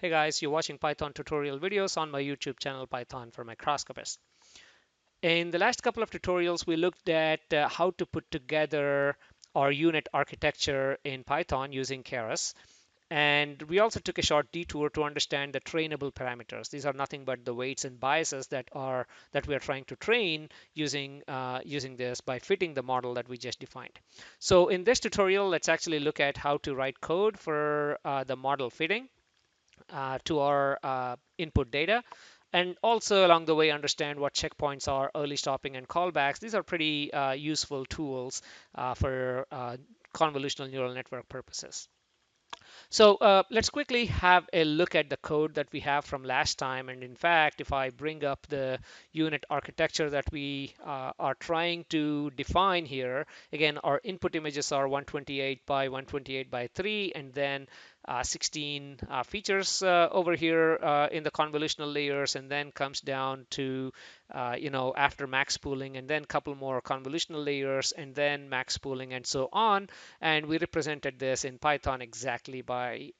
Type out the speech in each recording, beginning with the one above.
Hey guys, you're watching Python tutorial videos on my YouTube channel Python for Microscopists. In the last couple of tutorials, we looked at how to put together our UNet architecture in Python using Keras. And we also took a short detour to understand the trainable parameters. These are nothing but the weights and biases that we are trying to train using this by fitting the model that we just defined. So in this tutorial, let's actually look at how to write code for the model fitting to our input data, and also along the way understand what checkpoints are, early stopping, and callbacks. These are pretty useful tools for convolutional neural network purposes. So let's quickly have a look at the code that we have from last time. And in fact, if I bring up the UNet architecture that we are trying to define here, again, our input images are 128 by 128 by 3, and then 16 features over here in the convolutional layers, and then comes down to after max pooling, and then a couple more convolutional layers, and then max pooling, and so on. And we represented this in Python exactly by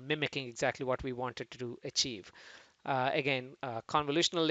mimicking exactly what we wanted to achieve. Again, convolutional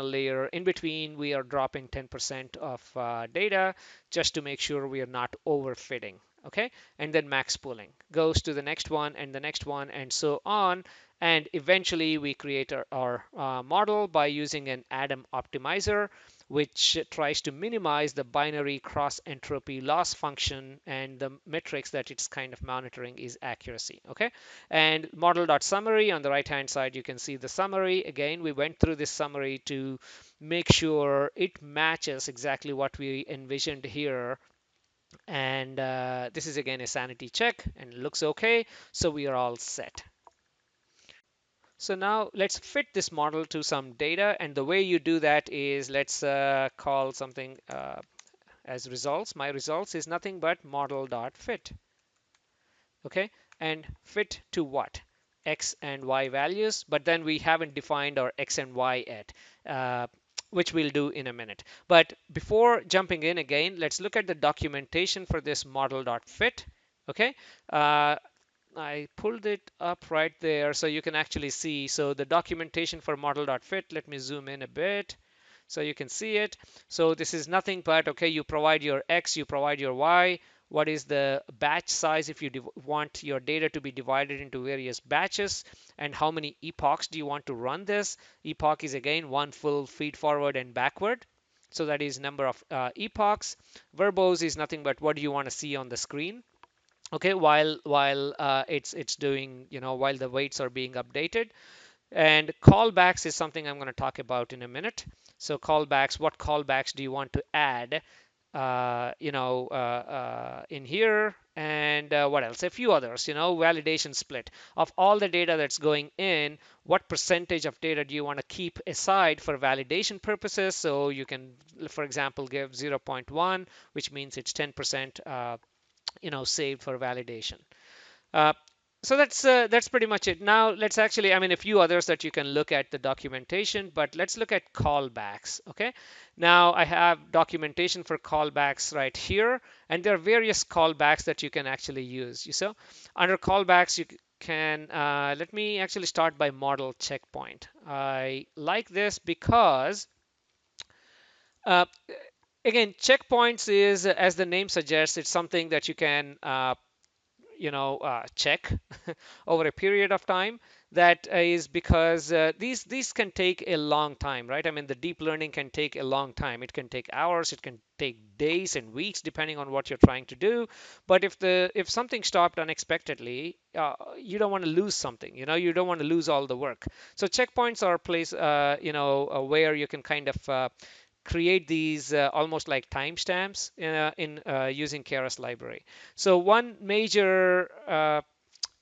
layer. In between, we are dropping 10% of data just to make sure we are not overfitting. Okay, and then max pooling goes to the next one and the next one and so on. And eventually, we create our model by using an Adam optimizer, which tries to minimize the binary cross entropy loss function, and the metrics that it's kind of monitoring is accuracy. Okay, and model.summary on the right hand side, you can see the summary. Again, we went through this summary to make sure it matches exactly what we envisioned here. And this is again a sanity check and it looks okay. So we are all set. So now let's fit this model to some data. And the way you do that is let's call something as results. My results is nothing but model.fit. Okay, and fit to what? X and Y values, but then we haven't defined our X and Y yet, which we'll do in a minute. But before jumping in again, let's look at the documentation for this model.fit. Okay, I pulled it up right there so you can actually see. So the documentation for model.fit, let me zoom in a bit so you can see it. So this is nothing but, okay, you provide your X, you provide your Y. What is the batch size if you want your data to be divided into various batches, and how many epochs do you want to run this? Epoch is again one full feed forward and backward. So that is number of epochs. Verbose is nothing but what do you want to see on the screen. Okay, while it's doing, while the weights are being updated. And callbacks is something I'm going to talk about in a minute. So callbacks, what callbacks do you want to add, in here? And what else? A few others, validation split. Of all the data that's going in, what percentage of data do you want to keep aside for validation purposes? So you can, for example, give 0.1, which means it's 10% saved for validation. Uh, so that's pretty much it. Now let's actually, I mean, a few others that you can look at the documentation, but let's look at callbacks. Okay. Now I have documentation for callbacks right here, and there are various callbacks that you can actually use. You saw under callbacks you can let me actually start by model checkpoint. I like this because uh, again, checkpoints is, as the name suggests, it's something that you can check over a period of time. That is because these can take a long time, right? I mean, the deep learning can take a long time. It can take hours, it can take days and weeks depending on what you're trying to do. But if something stopped unexpectedly, you don't want to lose something, you don't want to lose all the work. So checkpoints are a place where you can kind of create these almost like timestamps in using Keras library. So one major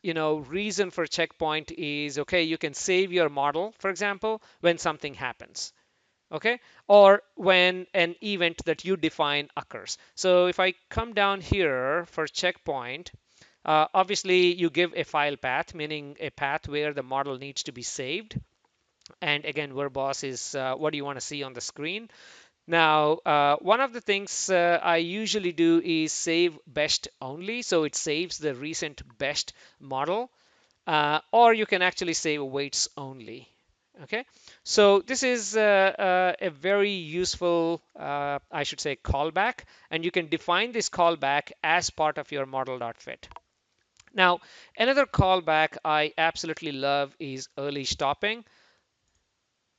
reason for checkpoint is, okay, you can save your model, for example, when something happens. Okay, or when an event that you define occurs. So if I come down here for checkpoint, obviously you give a file path, meaning a path where the model needs to be saved. And again, verbose is what do you want to see on the screen. Now, one of the things I usually do is save best only. So it saves the recent best model. or you can actually say weights only. Okay, so this is a very useful, I should say, callback, and you can define this callback as part of your model.fit. Now, another callback I absolutely love is early stopping.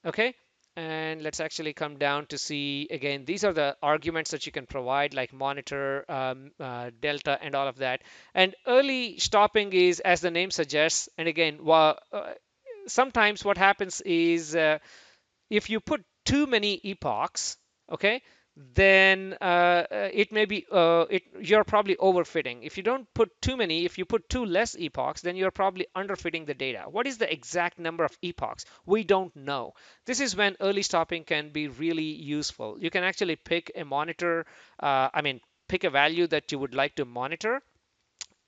Okay, and let's actually come down to see again, these are the arguments that you can provide, like monitor, delta, and all of that. And early stopping is, as the name suggests, and again, sometimes what happens is if you put too many epochs, okay, then it may be you're probably overfitting. If you don't put too many, if you put too less epochs, then you're probably underfitting the data. What is the exact number of epochs? We don't know. This is when early stopping can be really useful. You can actually pick a monitor, pick a value that you would like to monitor,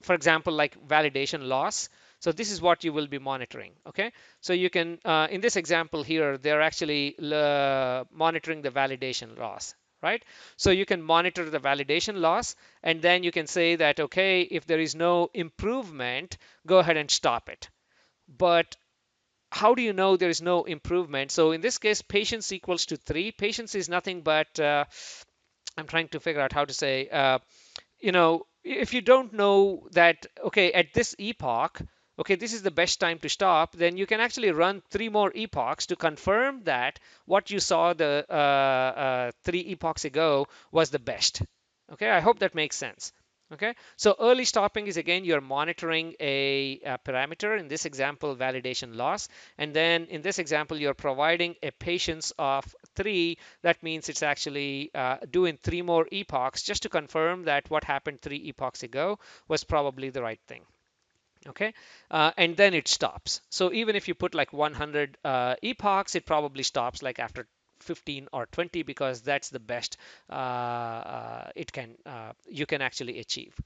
for example, like validation loss. So this is what you will be monitoring. Okay, so you can, in this example here, they're actually monitoring the validation loss, right? So you can monitor the validation loss, and then you can say that, okay, if there is no improvement, go ahead and stop it. But how do you know there is no improvement? So in this case, patience equals to 3. Patience is nothing but, I'm trying to figure out how to say, if you don't know that, okay, at this epoch, okay, this is the best time to stop, then you can actually run 3 more epochs to confirm that what you saw the 3 epochs ago was the best. Okay, I hope that makes sense. Okay, so early stopping is, again, you're monitoring a parameter, in this example, validation loss. And then in this example, you're providing a patience of 3. That means it's actually doing 3 more epochs just to confirm that what happened 3 epochs ago was probably the right thing. Okay, and then it stops. So even if you put like 100 epochs, it probably stops like after 15 or 20, because that's the best you can actually achieve.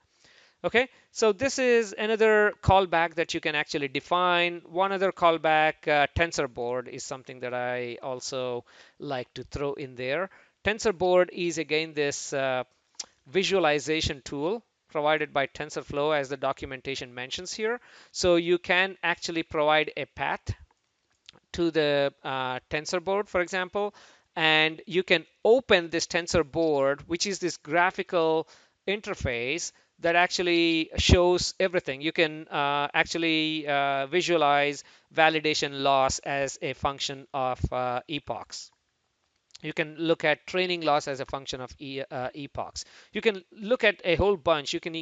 Okay, so this is another callback that you can actually define. One other callback, TensorBoard, is something that I also like to throw in there. TensorBoard is, again, this visualization tool provided by TensorFlow, as the documentation mentions here. So you can actually provide a path to the TensorBoard, for example, and you can open this TensorBoard, which is this graphical interface that actually shows everything. You can actually visualize validation loss as a function of epochs. You can look at training loss as a function of epochs. You can look at a whole bunch. You can,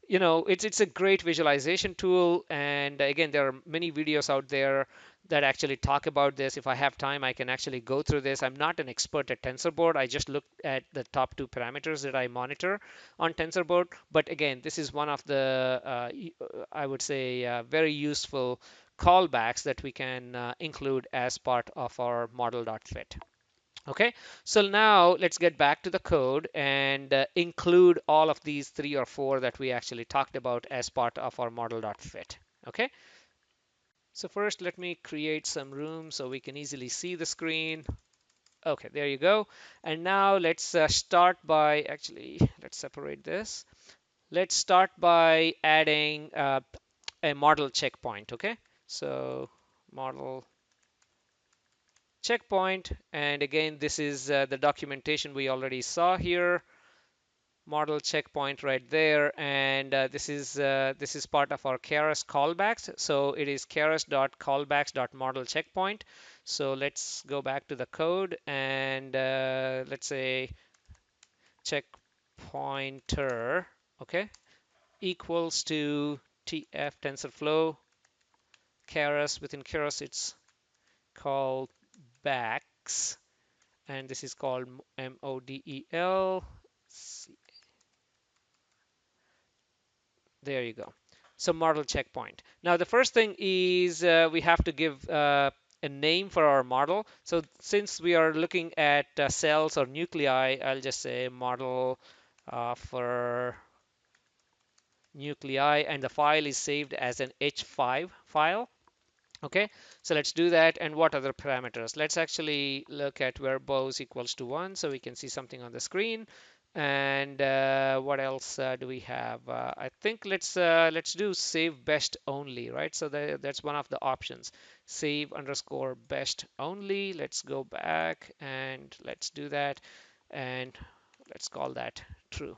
it's a great visualization tool. And again, there are many videos out there that actually talk about this. If I have time, I can actually go through this. I'm not an expert at TensorBoard. I just looked at the top 2 parameters that I monitor on TensorBoard. But again, this is one of the, I would say, very useful callbacks that we can include as part of our model.fit. Okay, so now let's get back to the code and include all of these 3 or 4 that we actually talked about as part of our model.fit. Okay, so first let me create some room so we can easily see the screen. Okay, there you go. And now let's start by, actually, let's separate this. Let's start by adding a model checkpoint. Okay, so model checkpoint, and again, this is the documentation we already saw here. Model checkpoint right there, and this is part of our Keras callbacks. So it is keras.callbacks.model checkpoint. So let's go back to the code, and let's say checkpointer, okay, equals to tf TensorFlow Keras. Within Keras, it's called backs, and this is called model. There you go. So model checkpoint. Now the first thing is we have to give a name for our model. So since we are looking at cells or nuclei, I'll just say model for nuclei, and the file is saved as an H5 file. Okay, so let's do that. And what other parameters? Let's actually look at verbose equals to 1 so we can see something on the screen. And what else do we have? I think let's do save best only, right? So that's one of the options. Save underscore best only. Let's go back and let's do that, and let's call that true.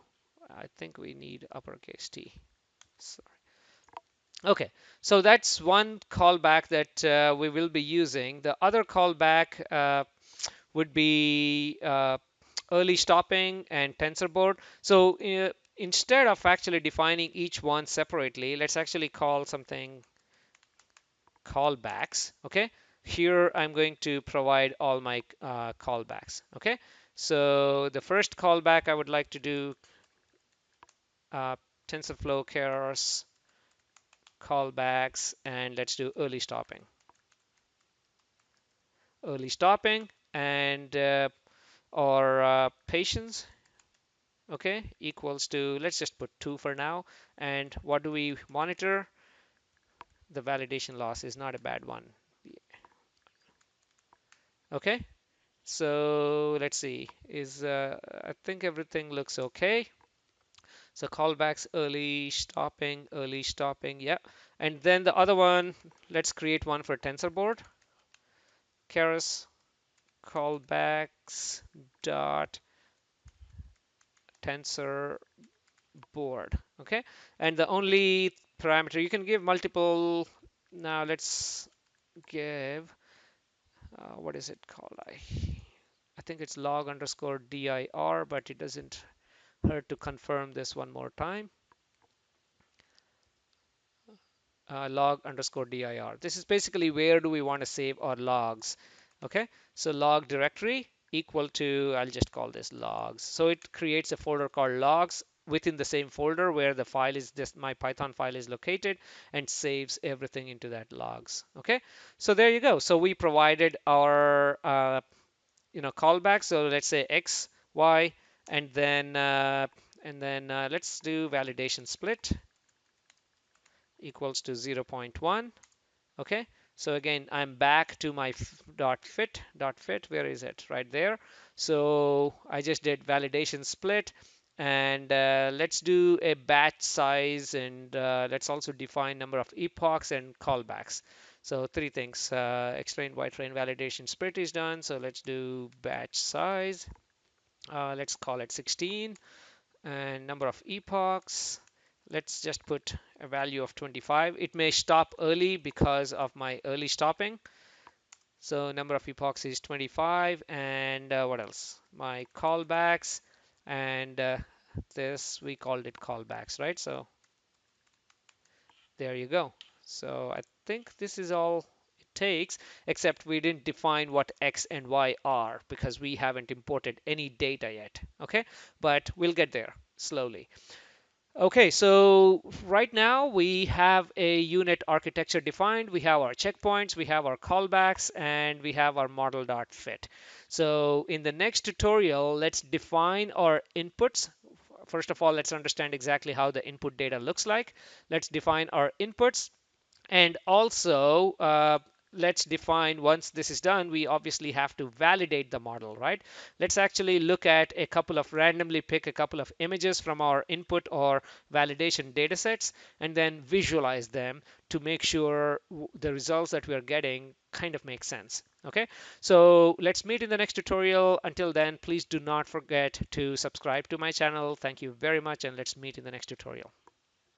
I think we need uppercase T. Sorry. Okay, so that's one callback that we will be using. The other callback would be early stopping and TensorBoard. So instead of actually defining each one separately, let's actually call something callbacks. Okay, here I'm going to provide all my callbacks. Okay, so the first callback I would like to do uh, TensorFlow Keras callbacks, and let's do early stopping and or patience, okay, equals to, let's just put 2 for now. And what do we monitor? The validation loss is not a bad one. Okay, so let's see, is I think everything looks okay. So callbacks, early stopping, yeah. And then the other one, let's create one for TensorBoard. Keras callbacks dot tensor board. Okay, and the only parameter you can give multiple. Now let's give what is it called? I think it's log underscore dir, but it doesn't hurt to confirm this one more time. Log underscore dir. This is basically where do we want to save our logs. Okay, so log directory equal to, I'll just call this logs. So it creates a folder called logs within the same folder where the file is, this my Python file is located, and saves everything into that logs. Okay, so there you go. So we provided our callback. So let's say x, y, and then let's do validation split equals to 0.1. Okay, so again, I'm back to my dot fit. Where is it? Right there. So I just did validation split, and let's do a batch size, and let's also define number of epochs and callbacks. So 3 things. Explain why train validation split is done. So let's do batch size. Let's call it 16, and number of epochs, let's just put a value of 25. It may stop early because of my early stopping. So number of epochs is 25, and what else? My callbacks, and this we called it callbacks, right? So there you go. So I think this is all it takes, except we didn't define what x and y are because we haven't imported any data yet. Okay, but we'll get there slowly. Okay, so right now we have a UNet architecture defined. We have our checkpoints, we have our callbacks, and we have our model.fit. So in the next tutorial, let's define our inputs. First of all, let's understand exactly how the input data looks like. Let's define our inputs, and also let's define, once this is done, we obviously have to validate the model, right? Let's actually look at a couple of, randomly pick a couple of images from our input or validation data sets, and then visualize them to make sure the results that we are getting kind of make sense. Okay, so let's meet in the next tutorial. Until then, please do not forget to subscribe to my channel. Thank you very much, and let's meet in the next tutorial.